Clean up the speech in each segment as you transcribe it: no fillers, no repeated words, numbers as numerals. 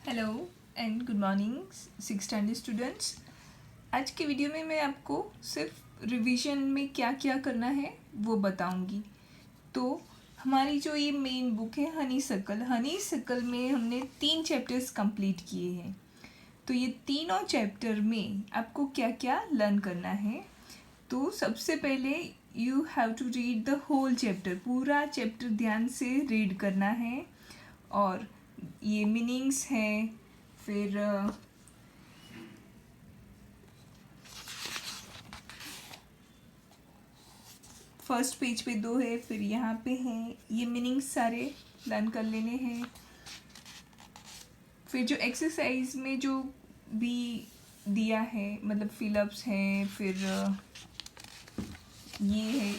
Hello and good morning six standard students. आज की video में मैं आपको सिर्फ रिवीजन में क्या क्या करना है वो बताऊंगी। तो हमारी जो ये मेन बुक है हनी सर्कल में हमने 3 चैप्टर्स कंप्लीट किए हैं। तो ये तीनों चैप्टर में आपको क्या क्या लर्न करना है। तो सबसे पहले you have to read the whole chapter, पूरा चैप्टर ध्यान से रीड करना है। और ये मीनिंग्स हैं, फिर फर्स्ट पेज पे 2 है, फिर यहाँ पे हैं, ये मीनिंग्स सारे लर्न कर लेने हैं। फिर जो एक्सरसाइज में जो भी दिया है मतलब फिलअप्स हैं, फिर ये है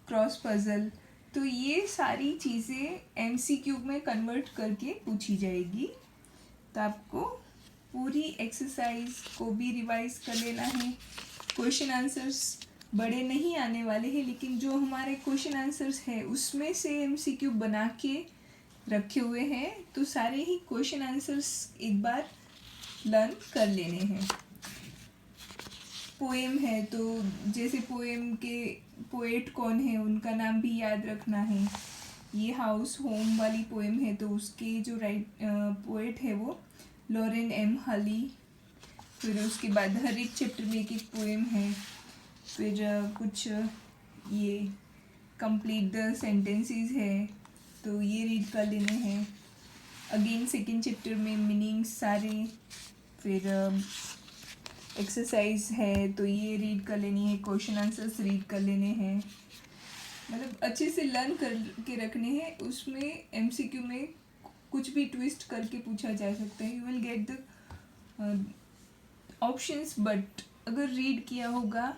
क्रॉस पजल, तो ये सारी चीज़ें एमसीक्यू में कन्वर्ट करके पूछी जाएगी। तो आपको पूरी एक्सरसाइज को भी रिवाइज कर लेना है। क्वेश्चन आंसर्स बड़े नहीं आने वाले हैं, लेकिन जो हमारे क्वेश्चन आंसर्स है उसमें से एमसीक्यू बना के रखे हुए हैं, तो सारे ही क्वेश्चन आंसर्स एक बार लर्न कर लेने हैं। पोएम है तो जैसे पोएम के पोएट कौन है उनका नाम भी याद रखना है। ये हाउस होम वाली पोएम है तो उसके जो पोएट है वो लॉरेन एम हली। फिर उसके बाद हर एक चैप्टर में एक एक पोएम है। फिर कुछ ये कंप्लीट द सेंटेंसेस है तो ये रीड कर लेने हैं। अगेन सेकंड चैप्टर में मीनिंग्स सारे, फिर एक्सरसाइज है तो ये रीड कर लेनी है, क्वेश्चन आंसर्स रीड कर लेने हैं, मतलब अच्छे से लर्न कर के रखने हैं। उसमें एमसीक्यू में कुछ भी ट्विस्ट करके पूछा जा सकता है। You will get the options, but अगर रीड किया होगा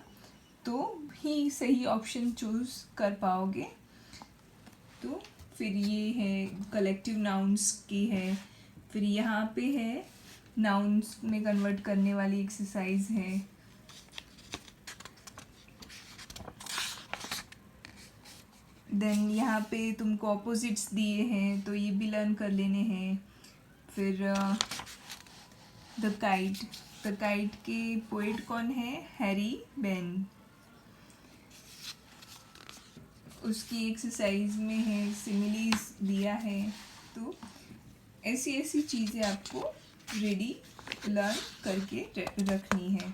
तो ही सही ऑप्शन चूज कर पाओगे। तो फिर ये है कलेक्टिव नाउन्स की है, फिर यहाँ पे है नाउन्स में कन्वर्ट करने वाली एक्सरसाइज है। देन यहाँ पे तुमको ऑपोजिट्स दिए हैं तो ये भी लर्न कर लेने हैं। फिर द काइट के पोएट कौन है, हैरी बेन, उसकी एक्सरसाइज में है, सिमिलीज दिया है। तो ऐसी ऐसी चीज़ें आपको रेडी लर्न करके रखनी है।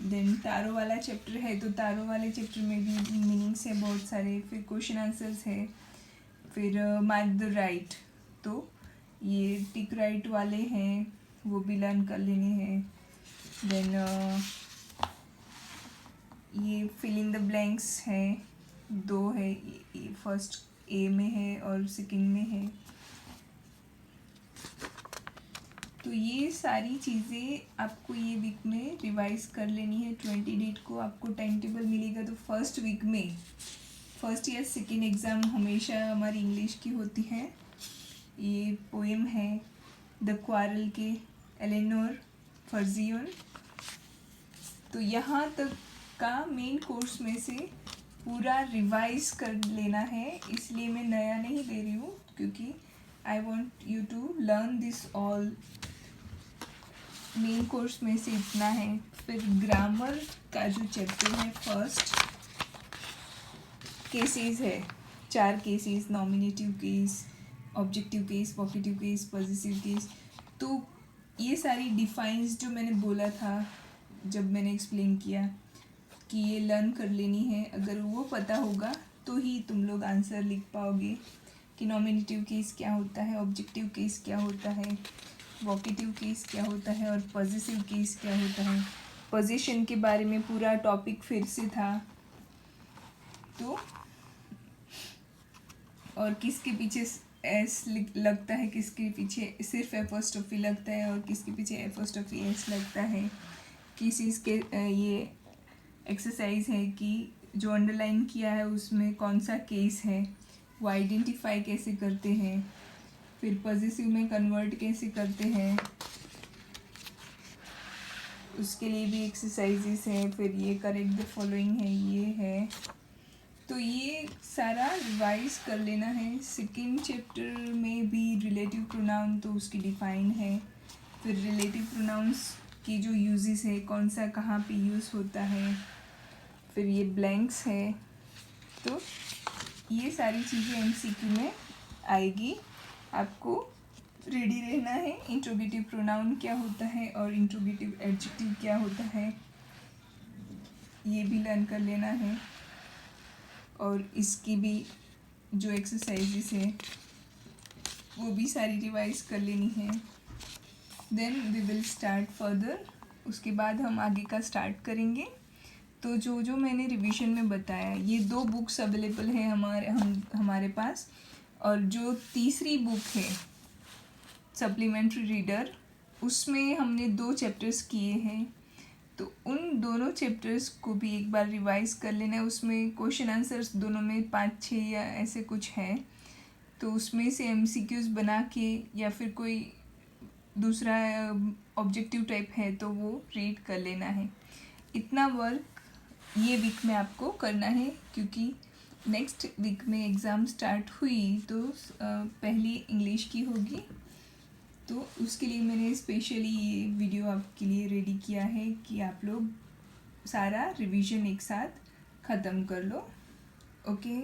देन तारों वाला चैप्टर है तो तारों वाले चैप्टर में भी मीनिंग्स है बहुत सारे, फिर क्वेश्चन आंसर्स है। फिर मार्क द राइट, तो ये टिक राइट वाले हैं वो भी लर्न कर लेने हैं। देन ये फिल इन द ब्लैंक्स है, 2 है, फर्स्ट ए में है और सेकंड में है। तो ये सारी चीज़ें आपको ये वीक में रिवाइज कर लेनी है। 20 डेट को आपको टाइम टेबल मिलेगा। तो फर्स्ट वीक में फर्स्ट या सेकेंड एग्ज़ाम हमेशा हमारी इंग्लिश की होती है। ये पोएम है द क्वारल के एलेनोर फर्जियन। तो यहाँ तक का मेन कोर्स में से पूरा रिवाइज कर लेना है, इसलिए मैं नया नहीं दे रही हूँ क्योंकि I want you to learn this all. Main course में से इतना है। फिर ग्रामर का जो चैप्टर है फर्स्ट, केसेस है, 4 cases, nominative case, objective case, vocative case, positive case. तो ये सारी डिफाइंस जो मैंने बोला था जब मैंने एक्सप्लेन किया कि ये लर्न कर लेनी है, अगर वो पता होगा तो ही तुम लोग आंसर लिख पाओगे कि नॉमिनेटिव केस क्या होता है, ऑब्जेक्टिव केस क्या होता है, वोकेटिव केस क्या होता है और पॉजिटिव केस क्या होता है। पोजीशन के बारे में पूरा टॉपिक फिर से था। तो और किसके पीछे एस लगता है, किसके पीछे सिर्फ एपोस्ट्रोफी लगता है और किसके पीछे एपोस्ट्रोफी एस लगता है। किस चीज़ के ये एक्सरसाइज है कि जो अंडरलाइन किया है उसमें कौन सा केस है, वो आइडेंटिफाई कैसे करते हैं। फिर पॉजिटिव में कन्वर्ट कैसे करते हैं, उसके लिए भी एक्सरसाइजेस हैं। फिर ये करेक्ट द फॉलोइंग है, ये है। तो ये सारा रिवाइज कर लेना है। सेकेंड चैप्टर में भी रिलेटिव प्रोनाउन तो उसकी डिफाइन है, फिर रिलेटिव प्रोनाउंस की जो यूजेस है, कौन सा कहाँ पे यूज़ होता है, फिर ये ब्लैंक्स है। तो ये सारी चीज़ें एमसीक्यू में आएगी, आपको रेडी रहना है। इंट्रोगेटिव प्रोनाउन क्या होता है और इंट्रोगेटिव एडजेक्टिव क्या होता है, ये भी लर्न कर लेना है। और इसकी भी जो एक्सरसाइजेस है वो भी सारी रिवाइज कर लेनी है। Then we will start further, उसके बाद हम आगे का स्टार्ट करेंगे। तो जो जो मैंने रिवीजन में बताया, ये 2 बुक्स अवेलेबल हैं हमारे पास। और जो तीसरी बुक है सप्लीमेंट्री रीडर, उसमें हमने 2 चैप्टर्स किए हैं। तो उन दोनों चैप्टर्स को भी एक बार रिवाइज कर लेना है। उसमें क्वेश्चन आंसर्स दोनों में 5-6 या ऐसे कुछ है, तो उसमें से एमसीक्यूज बना के या फिर कोई दूसरा ऑब्जेक्टिव टाइप है तो वो रीड कर लेना है। इतना वर्क ये वीक में आपको करना है, क्योंकि नेक्स्ट वीक में एग्ज़ाम स्टार्ट हुई तो पहली इंग्लिश की होगी। तो उसके लिए मैंने स्पेशली ये वीडियो आपके लिए रेडी किया है कि आप लोग सारा रिवीजन एक साथ ख़त्म कर लो। ओके।